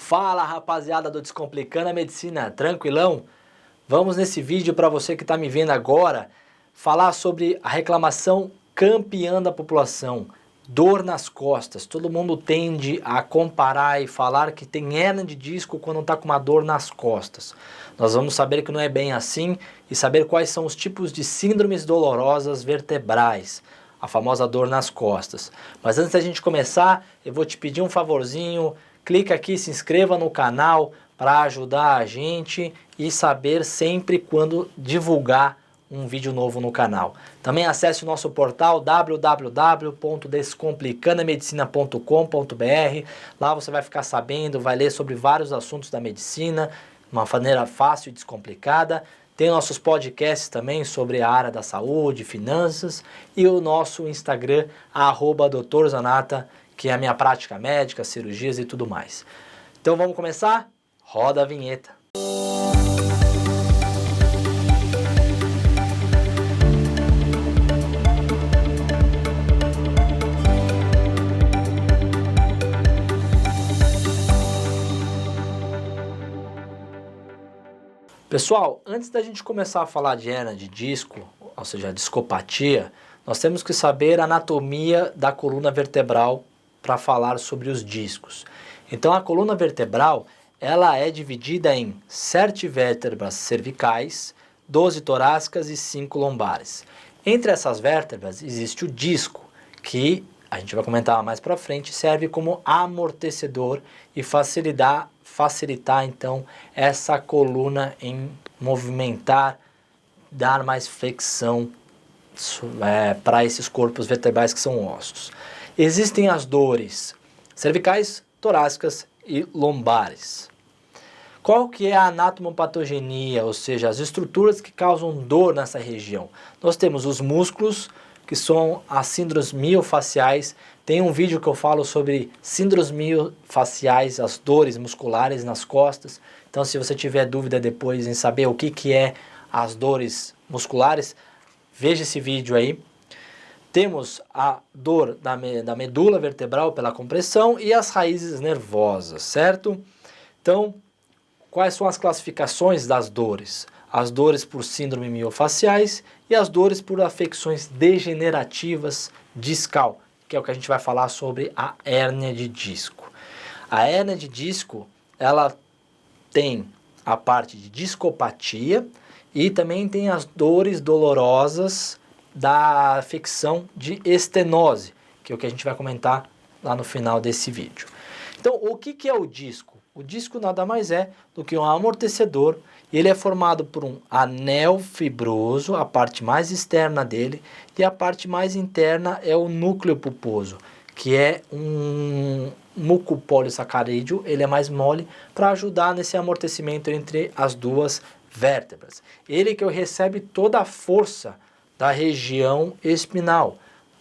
Fala, rapaziada do Descomplicando a Medicina, tranquilão? Vamos nesse vídeo para você que está me vendo agora falar sobre a reclamação campeã da população, dor nas costas. Todo mundo tende a comparar e falar que tem hérnia de disco quando está com uma dor nas costas. Nós vamos saber que não é bem assim e saber quais são os tipos de síndromes dolorosas vertebrais, a famosa dor nas costas. Mas antes da gente começar, eu vou te pedir um favorzinho. Clica aqui, se inscreva no canal para ajudar a gente e saber sempre quando divulgar um vídeo novo no canal. Também acesse o nosso portal www.descomplicandamedicina.com.br. Lá você vai ficar sabendo, vai ler sobre vários assuntos da medicina, de uma maneira fácil e descomplicada. Tem nossos podcasts também sobre a área da saúde, finanças e o nosso Instagram, @doutorzanata, que é a minha prática médica, cirurgias e tudo mais. Então vamos começar? Roda a vinheta. Pessoal, antes da gente começar a falar de hérnia de disco, ou seja, a discopatia, nós temos que saber a anatomia da coluna vertebral para falar sobre os discos. Então a coluna vertebral, ela é dividida em 7 vértebras cervicais, 12 torácicas e 5 lombares. Entre essas vértebras existe o disco, que a gente vai comentar mais para frente, serve como amortecedor e facilitar então essa coluna em movimentar, dar mais flexão para esses corpos vertebrais que são ossos. Existem as dores cervicais, torácicas e lombares. Qual que é a anatomopatogenia, ou seja, as estruturas que causam dor nessa região? Nós temos os músculos, que são as síndromes miofaciais. Tem um vídeo que eu falo sobre síndromes miofaciais, as dores musculares nas costas. Então, se você tiver dúvida depois em saber o que é as dores musculares, veja esse vídeo aí. Temos a dor da medula vertebral pela compressão e as raízes nervosas, certo? Então, quais são as classificações das dores? As dores por síndrome miofaciais e as dores por afecções degenerativas discal, que é o que a gente vai falar sobre a hérnia de disco. A hérnia de disco, ela tem a parte de discopatia e também tem as dores dolorosas da afecção de estenose, que é o que a gente vai comentar lá no final desse vídeo. Então, o que é o disco? O disco nada mais é do que um amortecedor. Ele é formado por um anel fibroso, a parte mais externa dele, e a parte mais interna é o núcleo pulposo, que é um mucopolissacarídeo. Ele é mais mole para ajudar nesse amortecimento entre as duas vértebras. Ele que recebe toda a força da região espinal,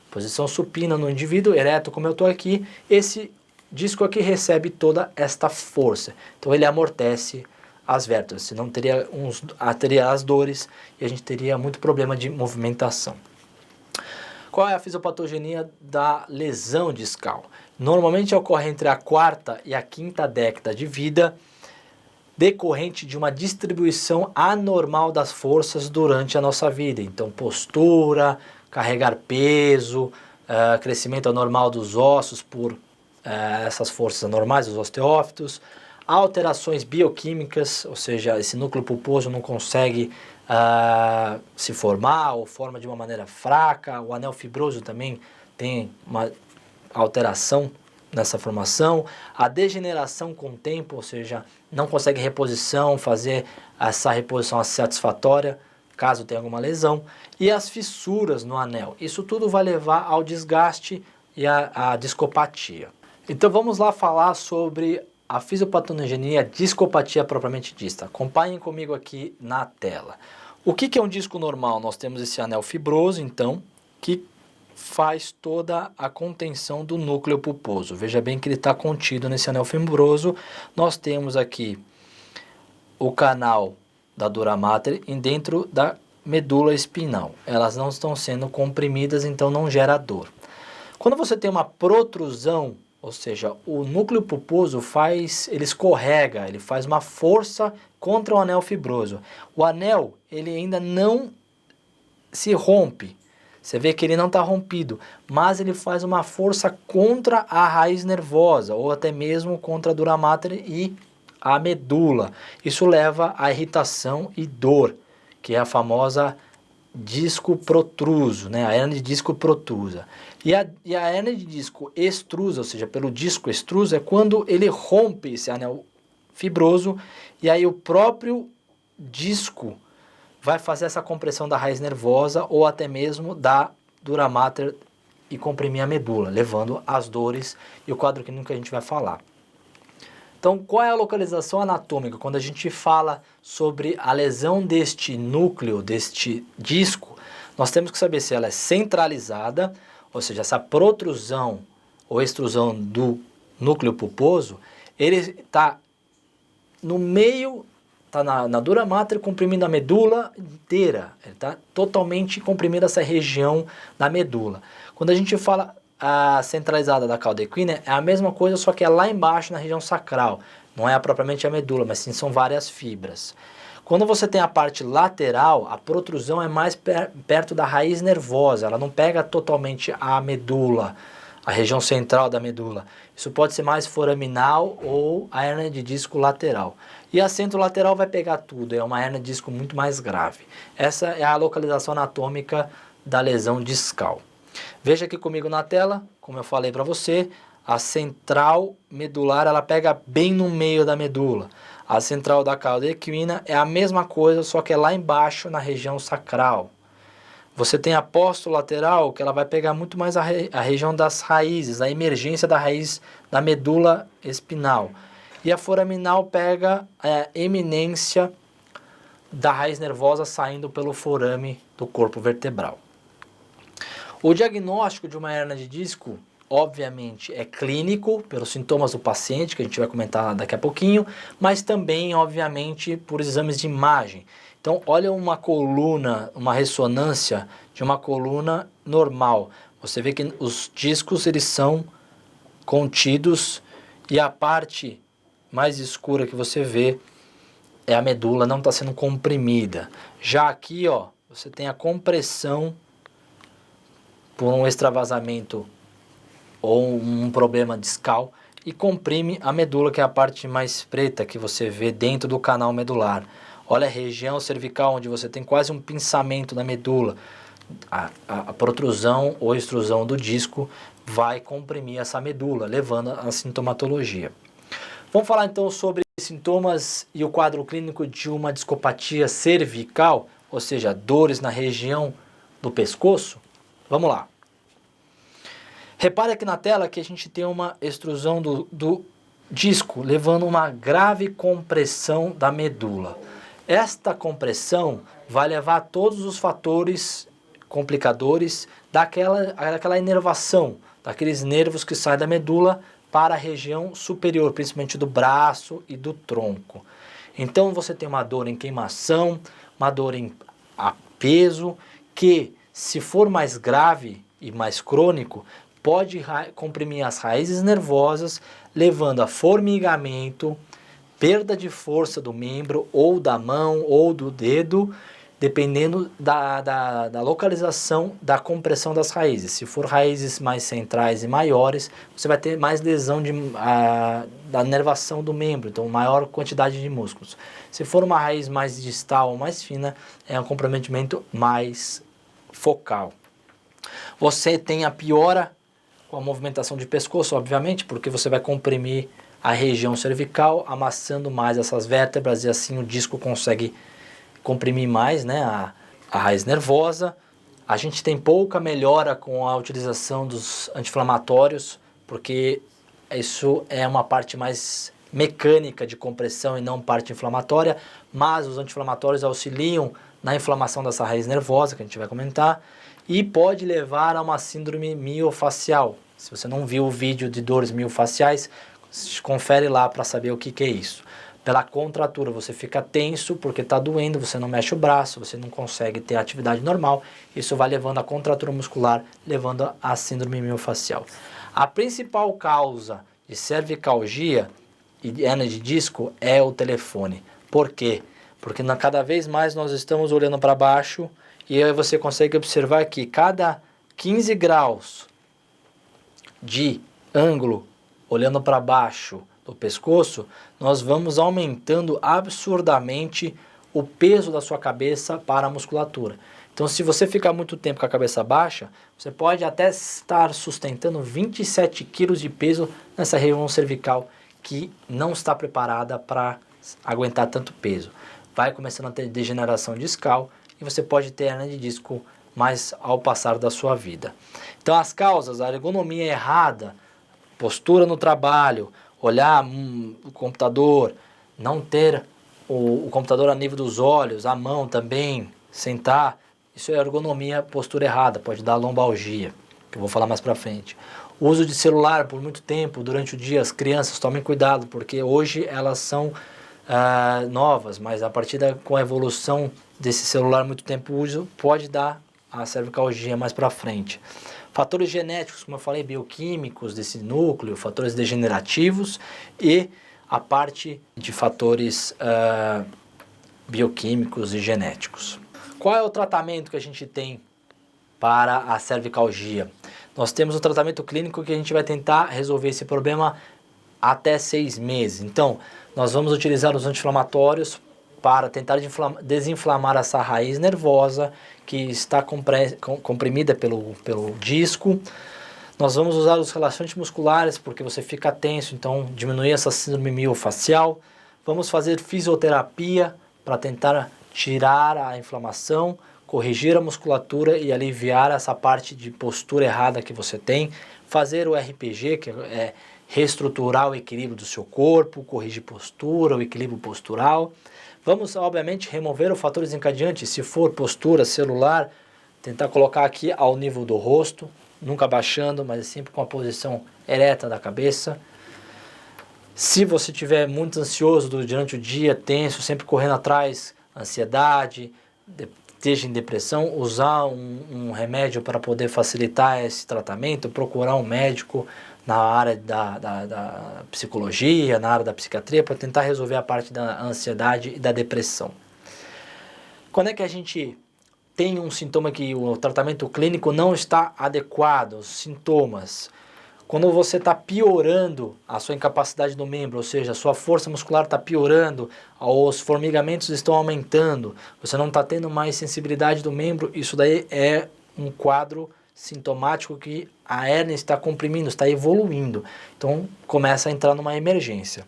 posição supina no indivíduo, ereto como eu estou aqui, esse disco aqui recebe toda esta força, então ele amortece as vértebras, senão teria as dores e a gente teria muito problema de movimentação. Qual é a fisiopatogenia da lesão discal? Normalmente ocorre entre a 4ª e a 5ª década de vida, decorrente de uma distribuição anormal das forças durante a nossa vida. Então, postura, carregar peso, crescimento anormal dos ossos por essas forças anormais, os osteófitos, alterações bioquímicas, ou seja, esse núcleo pulposo não consegue se formar ou forma de uma maneira fraca. O anel fibroso também tem uma alteração nessa formação, a degeneração com o tempo, ou seja, não consegue reposição, fazer essa reposição satisfatória, caso tenha alguma lesão, e as fissuras no anel. Isso tudo vai levar ao desgaste e à discopatia. Então vamos lá falar sobre a fisiopatogenia, a discopatia propriamente dita. Acompanhem comigo aqui na tela. O que é um disco normal? Nós temos esse anel fibroso, então, que faz toda a contenção do núcleo pulposo. Veja bem que ele está contido nesse anel fibroso. Nós temos aqui o canal da dura mater e dentro da medula espinal. Elas não estão sendo comprimidas, então não gera dor. Quando você tem uma protrusão, ou seja, o núcleo pulposo ele escorrega, ele faz uma força contra o anel fibroso. O anel, ele ainda não se rompe, você vê que ele não está rompido, mas ele faz uma força contra a raiz nervosa, ou até mesmo contra a dura mater e a medula. Isso leva à irritação e dor, que é a famosa disco protruso, né? A hernia de disco protrusa. E a hernia de disco extrusa, ou seja, pelo disco extruso, é quando ele rompe esse anel fibroso e aí o próprio disco vai fazer essa compressão da raiz nervosa ou até mesmo da dura mater e comprimir a medula, levando às dores e o quadro clínico que a gente vai falar. Então, qual é a localização anatômica? Quando a gente fala sobre a lesão deste núcleo, deste disco, nós temos que saber se ela é centralizada, ou seja, essa protrusão ou extrusão do núcleo pulposo, ele está no meio, está na dura mater comprimindo a medula inteira, ele está totalmente comprimindo essa região da medula. Quando a gente fala a centralizada da cauda equina, é a mesma coisa, só que é lá embaixo na região sacral, não é propriamente a medula, mas sim são várias fibras. Quando você tem a parte lateral, a protrusão é mais perto da raiz nervosa, ela não pega totalmente a medula, a região central da medula. Isso pode ser mais foraminal ou a hernia de disco lateral. E a centro-lateral vai pegar tudo, é uma hernia de disco muito mais grave. Essa é a localização anatômica da lesão discal. Veja aqui comigo na tela, como eu falei para você, a central medular ela pega bem no meio da medula. A central da cauda equina é a mesma coisa, só que é lá embaixo na região sacral. Você tem a postolateral, que ela vai pegar muito mais a região das raízes, a emergência da raiz da medula espinal. E a foraminal pega a eminência da raiz nervosa saindo pelo forame do corpo vertebral. O diagnóstico de uma hernia de disco, obviamente, é clínico, pelos sintomas do paciente, que a gente vai comentar daqui a pouquinho, mas também, obviamente, por exames de imagem. Então, olha uma coluna, uma ressonância de uma coluna normal. Você vê que os discos eles são contidos e a parte mais escura que você vê é a medula, não está sendo comprimida. Já aqui, ó, você tem a compressão por um extravasamento ou um problema discal e comprime a medula, que é a parte mais preta que você vê dentro do canal medular. Olha a região cervical, onde você tem quase um pinçamento da medula. A protrusão ou extrusão do disco vai comprimir essa medula, levando à sintomatologia. Vamos falar então sobre sintomas e o quadro clínico de uma discopatia cervical, ou seja, dores na região do pescoço. Vamos lá. Repare aqui na tela que a gente tem uma extrusão do disco, levando uma grave compressão da medula. Esta compressão vai levar a todos os fatores complicadores daquela inervação, daqueles nervos que saem da medula para a região superior, principalmente do braço e do tronco. Então você tem uma dor em queimação, uma dor a peso, que se for mais grave e mais crônico, pode comprimir as raízes nervosas, levando a formigamento, perda de força do membro, ou da mão, ou do dedo, dependendo da localização da compressão das raízes. Se for raízes mais centrais e maiores, você vai ter mais lesão da nervação do membro, então maior quantidade de músculos. Se for uma raiz mais distal ou mais fina, é um comprometimento mais focal. Você tem a piora com a movimentação de pescoço, obviamente, porque você vai comprimir a região cervical, amassando mais essas vértebras e assim o disco consegue comprimir mais, né, a raiz nervosa. A gente tem pouca melhora com a utilização dos anti-inflamatórios, porque isso é uma parte mais mecânica de compressão e não parte inflamatória, mas os anti-inflamatórios auxiliam na inflamação dessa raiz nervosa, que a gente vai comentar, e pode levar a uma síndrome miofacial. Se você não viu o vídeo de dores miofaciais, confere lá para saber o que é isso. pela contratura, você fica tenso porque está doendo, você não mexe o braço, você não consegue ter atividade normal, isso vai levando a contratura muscular, levando a síndrome miofascial. A principal causa de cervicalgia e hernia de disco é o telefone. Por quê? Porque cada vez mais nós estamos olhando para baixo e aí você consegue observar que cada 15 graus de ângulo olhando para baixo do pescoço, nós vamos aumentando absurdamente o peso da sua cabeça para a musculatura. Então, se você ficar muito tempo com a cabeça baixa, você pode até estar sustentando 27 quilos de peso nessa região cervical que não está preparada para aguentar tanto peso. Vai começando a ter degeneração discal e você pode ter hernia de disco mais ao passar da sua vida. Então, as causas, a ergonomia errada, postura no trabalho, olhar o computador, não ter o computador a nível dos olhos, a mão também, sentar, isso é ergonomia, postura errada, pode dar lombalgia, que eu vou falar mais pra frente. O uso de celular por muito tempo, durante o dia, as crianças tomem cuidado, porque hoje elas são novas, mas a partir com a evolução desse celular muito tempo uso, pode dar a cervicalgia mais pra frente. Fatores genéticos, como eu falei, bioquímicos desse núcleo, fatores degenerativos e a parte de fatores bioquímicos e genéticos. Qual é o tratamento que a gente tem para a cervicalgia? Nós temos um tratamento clínico que a gente vai tentar resolver esse problema até 6 meses. Então, nós vamos utilizar os anti-inflamatórios para tentar desinflamar essa raiz nervosa que está comprimida pelo disco. Nós vamos usar os relaxantes musculares porque você fica tenso, então diminuir essa síndrome miofascial. Vamos fazer fisioterapia para tentar tirar a inflamação, corrigir a musculatura e aliviar essa parte de postura errada que você tem. Fazer o RPG, que é reestruturar o equilíbrio do seu corpo, corrigir postura, o equilíbrio postural. Vamos, obviamente, remover o fator desencadeante, se for postura celular, tentar colocar aqui ao nível do rosto, nunca abaixando, mas sempre com a posição ereta da cabeça. Se você estiver muito ansioso durante o dia, tenso, sempre correndo atrás, ansiedade, esteja em depressão, usar um remédio para poder facilitar esse tratamento, procurar um médico na área da psicologia, na área da psiquiatria, para tentar resolver a parte da ansiedade e da depressão. Quando é que a gente tem um sintoma que o tratamento clínico não está adequado, os sintomas? Quando você está piorando a sua incapacidade do membro, ou seja, a sua força muscular está piorando, os formigamentos estão aumentando, você não está tendo mais sensibilidade do membro, isso daí é um quadro sintomático que a hérnia está comprimindo, está evoluindo. Então começa a entrar numa emergência.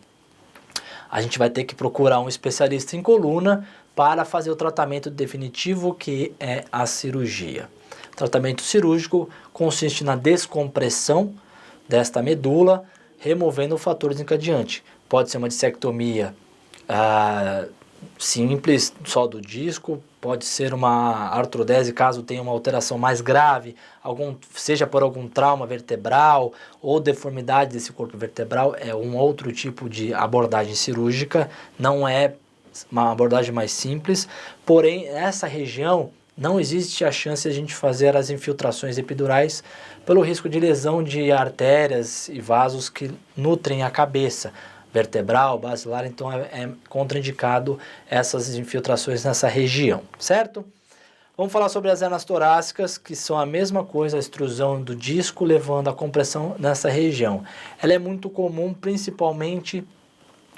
A gente vai ter que procurar um especialista em coluna para fazer o tratamento definitivo, que é a cirurgia. O tratamento cirúrgico consiste na descompressão desta medula, removendo o fator desencadeante. Pode ser uma dissectomia simples, só do disco, pode ser uma artrodese caso tenha uma alteração mais grave, seja por algum trauma vertebral ou deformidade desse corpo vertebral, é um outro tipo de abordagem cirúrgica, não é uma abordagem mais simples, porém nessa região não existe a chance de a gente fazer as infiltrações epidurais pelo risco de lesão de artérias e vasos que nutrem a cabeça vertebral, basilar, então é contraindicado essas infiltrações nessa região, certo? Vamos falar sobre as hernias torácicas, que são a mesma coisa, a extrusão do disco levando a compressão nessa região. Ela é muito comum, principalmente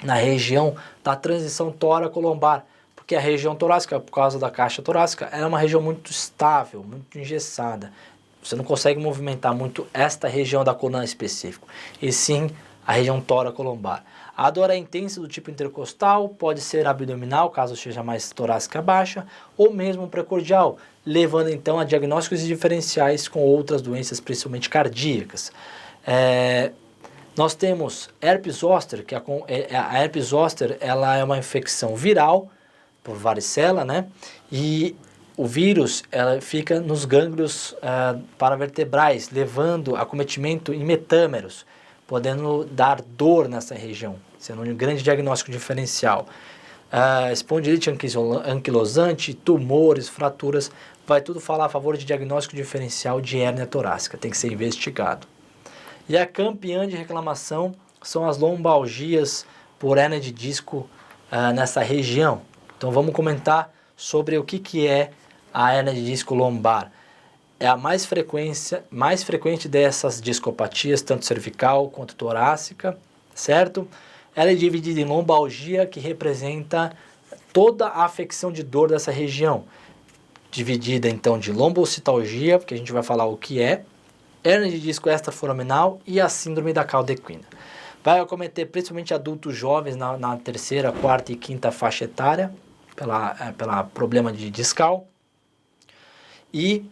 na região da transição tóraco-lombar, porque a região torácica, por causa da caixa torácica, é uma região muito estável, muito engessada. Você não consegue movimentar muito esta região da coluna específica, e sim a região tóraco-lombar. A dor é intensa do tipo intercostal, pode ser abdominal, caso seja mais torácica baixa, ou mesmo precordial, levando então a diagnósticos diferenciais com outras doenças, principalmente cardíacas. Nós temos herpes zoster, que a herpes zoster ela é uma infecção viral por varicela, né? E o vírus ela fica nos gânglios paravertebrais, levando acometimento em metâmeros, podendo dar dor nessa região. sendo um grande diagnóstico diferencial. Espondilite anquilosante, tumores, fraturas, vai tudo falar a favor de diagnóstico diferencial de hérnia torácica, tem que ser investigado. E a campeã de reclamação são as lombalgias por hérnia de disco nessa região. Então vamos comentar sobre o que é a hérnia de disco lombar. É a mais frequente dessas discopatias, tanto cervical quanto torácica, certo? Ela é dividida em lombalgia, que representa toda a afecção de dor dessa região. Dividida então de lombocitalgia, porque a gente vai falar o que é, hérnia de disco extraforaminal e a síndrome da cauda equina. Vai acometer principalmente adultos jovens na terceira, quarta e quinta faixa etária, pela problema de discal. E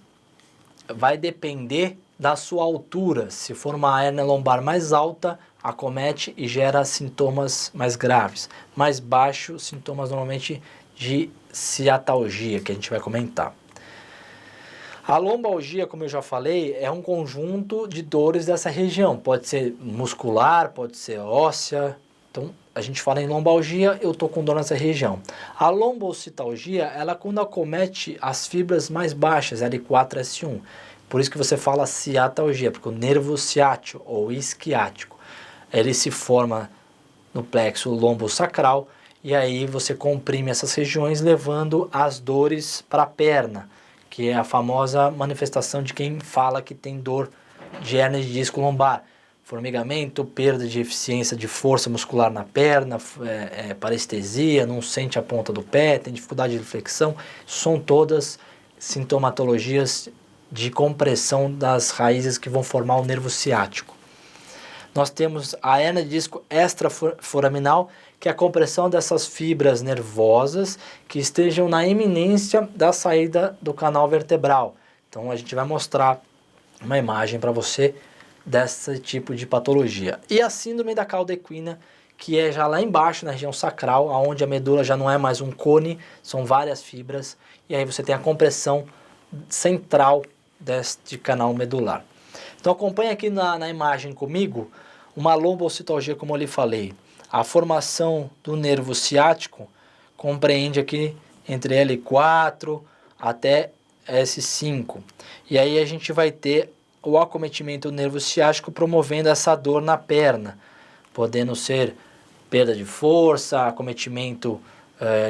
vai depender da sua altura. Se for uma hérnia lombar mais alta, acomete e gera sintomas mais graves. Mais baixo, sintomas normalmente de ciatalgia, que a gente vai comentar. A lombalgia, como eu já falei, é um conjunto de dores dessa região. Pode ser muscular, pode ser óssea. Então, a gente fala em lombalgia, eu estou com dor nessa região. A lombocitalgia, ela quando acomete as fibras mais baixas, L4, S1. Por isso que você fala ciatalgia, porque o nervo ciático ou isquiático, ele se forma no plexo lombosacral e aí você comprime essas regiões levando as dores para a perna, que é a famosa manifestação de quem fala que tem dor de hérnia de disco lombar. Formigamento, perda de eficiência de força muscular na perna, parestesia, não sente a ponta do pé, tem dificuldade de flexão. São todas sintomatologias de compressão das raízes que vão formar o nervo ciático. Nós temos a hérnia de disco extraforaminal, que é a compressão dessas fibras nervosas que estejam na iminência da saída do canal vertebral. Então a gente vai mostrar uma imagem para você desse tipo de patologia. E a síndrome da cauda equina, que é já lá embaixo na região sacral, onde a medula já não é mais um cone, são várias fibras, e aí você tem a compressão central deste canal medular. Então acompanha aqui na imagem comigo uma lombocitalgia, como eu lhe falei. A formação do nervo ciático compreende aqui entre L4 até S5. E aí a gente vai ter o acometimento do nervo ciático promovendo essa dor na perna, podendo ser perda de força, acometimento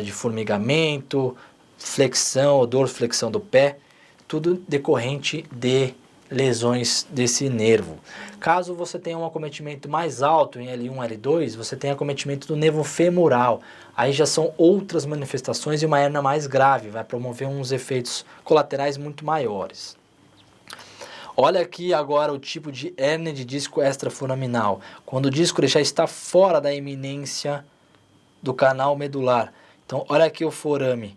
de formigamento, flexão ou dorsiflexão do pé, tudo decorrente de lesões desse nervo. Caso você tenha um acometimento mais alto em L1, L2, você tem acometimento do nervo femoral. Aí já são outras manifestações e uma hérnia mais grave, vai promover uns efeitos colaterais muito maiores. Olha aqui agora o tipo de hérnia de disco extraforaminal, quando o disco já está fora da iminência do canal medular. Então olha aqui o forame.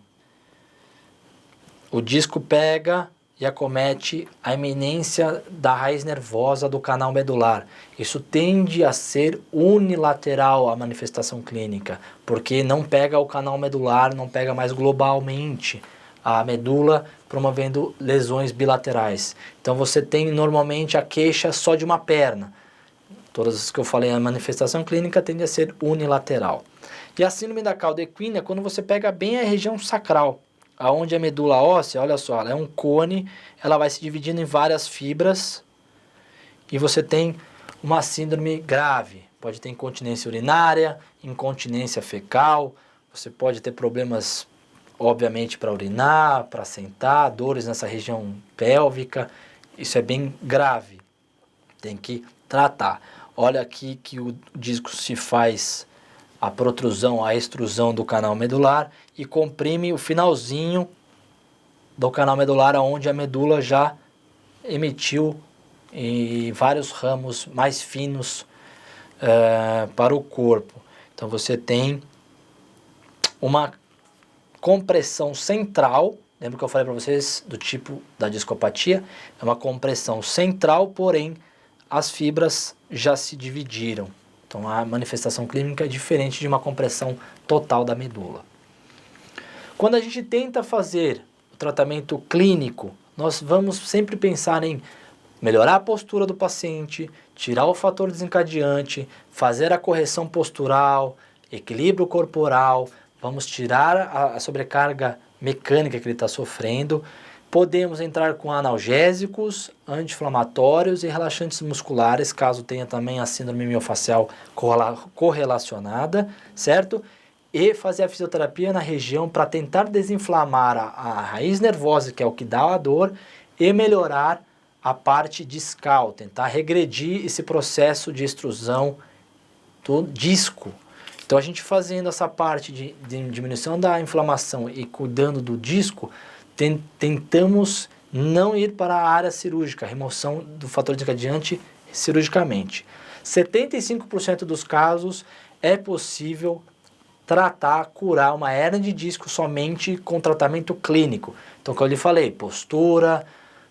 O disco pega e acomete a iminência da raiz nervosa do canal medular. Isso tende a ser unilateral a manifestação clínica, porque não pega o canal medular, não pega mais globalmente a medula, promovendo lesões bilaterais. Então você tem normalmente a queixa só de uma perna. Todas as que eu falei, a manifestação clínica tende a ser unilateral. E a síndrome da cauda equina é quando você pega bem a região sacral, aonde a medula óssea, olha só, ela é um cone, ela vai se dividindo em várias fibras e você tem uma síndrome grave. Pode ter incontinência urinária, incontinência fecal, você pode ter problemas, obviamente, para urinar, para sentar, dores nessa região pélvica. Isso é bem grave, tem que tratar. Olha aqui que o disco se faz a protrusão, a extrusão do canal medular e comprime o finalzinho do canal medular, onde a medula já emitiu em vários ramos mais finos para o corpo. Então você tem uma compressão central, lembra que eu falei para vocês do tipo da discopatia? É uma compressão central, porém as fibras já se dividiram. Então a manifestação clínica é diferente de uma compressão total da medula. Quando a gente tenta fazer o tratamento clínico, nós vamos sempre pensar em melhorar a postura do paciente, tirar o fator desencadeante, fazer a correção postural, equilíbrio corporal, vamos tirar a sobrecarga mecânica que ele está sofrendo. Podemos entrar com analgésicos, anti-inflamatórios e relaxantes musculares, caso tenha também a síndrome miofascial correlacionada, certo? E fazer a fisioterapia na região para tentar desinflamar a raiz nervosa, que é o que dá a dor, e melhorar a parte discal, tentar regredir esse processo de extrusão do disco. Então a gente fazendo essa parte de diminuição da inflamação e cuidando do disco, tentamos não ir para a área cirúrgica, remoção do fator desencadeante cirurgicamente. 75% dos casos é possível tratar, curar uma hérnia de disco somente com tratamento clínico. Então, como eu lhe falei, postura,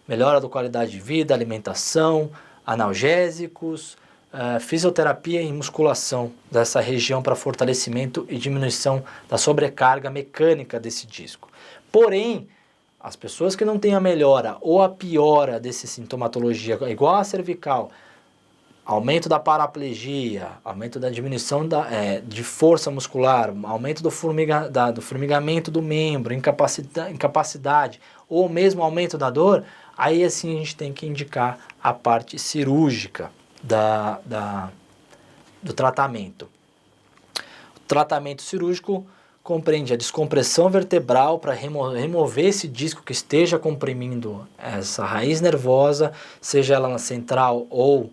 melhora da qualidade de vida, alimentação, analgésicos, fisioterapia e musculação dessa região para fortalecimento e diminuição da sobrecarga mecânica desse disco. Porém, as pessoas que não têm a melhora ou a piora dessa sintomatologia, igual a cervical, aumento da paraplegia, aumento da diminuição de força muscular, aumento do formigamento do membro, incapacidade, ou mesmo aumento da dor, aí assim a gente tem que indicar a parte cirúrgica do tratamento. O tratamento cirúrgico compreende a descompressão vertebral para remover esse disco que esteja comprimindo essa raiz nervosa, seja ela na central ou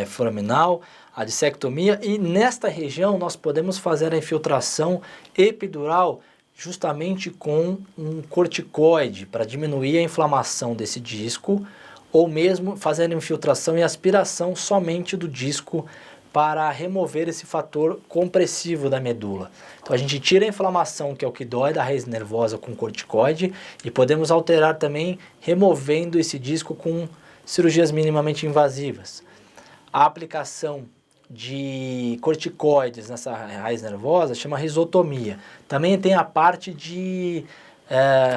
foraminal, a dissectomia, e nesta região nós podemos fazer a infiltração epidural justamente com um corticoide para diminuir a inflamação desse disco, ou mesmo fazer a infiltração e aspiração somente do disco para remover esse fator compressivo da medula. Então a gente tira a inflamação, que é o que dói da raiz nervosa, com corticoide, e podemos alterar também removendo esse disco com cirurgias minimamente invasivas. A aplicação de corticoides nessa raiz nervosa chama risotomia. Também tem a parte de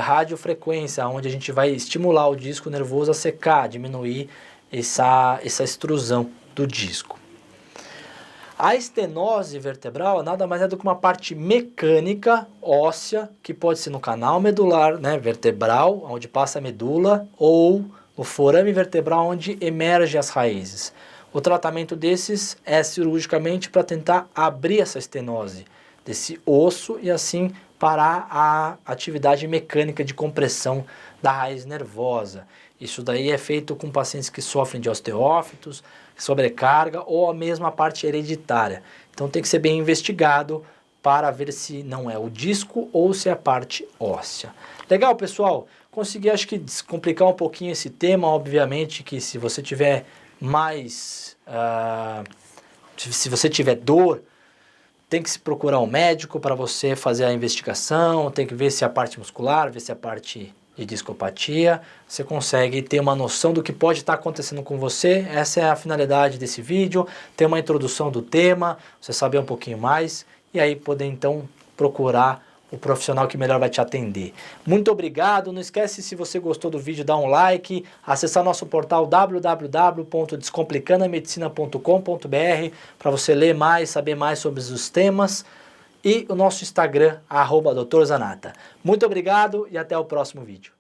radiofrequência, onde a gente vai estimular o disco nervoso a secar, diminuir essa extrusão do disco. A estenose vertebral nada mais é do que uma parte mecânica óssea, que pode ser no canal medular, né, vertebral, onde passa a medula, ou no forame vertebral, onde emergem as raízes. O tratamento desses é cirurgicamente para tentar abrir essa estenose desse osso e assim parar a atividade mecânica de compressão da raiz nervosa. Isso daí é feito com pacientes que sofrem de osteófitos, sobrecarga ou a mesma parte hereditária. Então tem que ser bem investigado para ver se não é o disco ou se é a parte óssea. Legal, pessoal? Consegui, acho que, descomplicar um pouquinho esse tema. Obviamente que se você tiver mais... se você tiver dor, tem que se procurar um médico para você fazer a investigação, tem que ver se é a parte muscular, ver se é a parte de discopatia. Você consegue ter uma noção do que pode estar acontecendo com você. Essa é a finalidade desse vídeo, ter uma introdução do tema, você saber um pouquinho mais e aí poder então procurar o profissional que melhor vai te atender. Muito obrigado, não esquece, se você gostou do vídeo, dar um like, acessar nosso portal www.descomplicandamedicina.com.br para você ler mais, saber mais sobre os temas, e o nosso Instagram, @Dr. Zanata. Muito obrigado e até o próximo vídeo.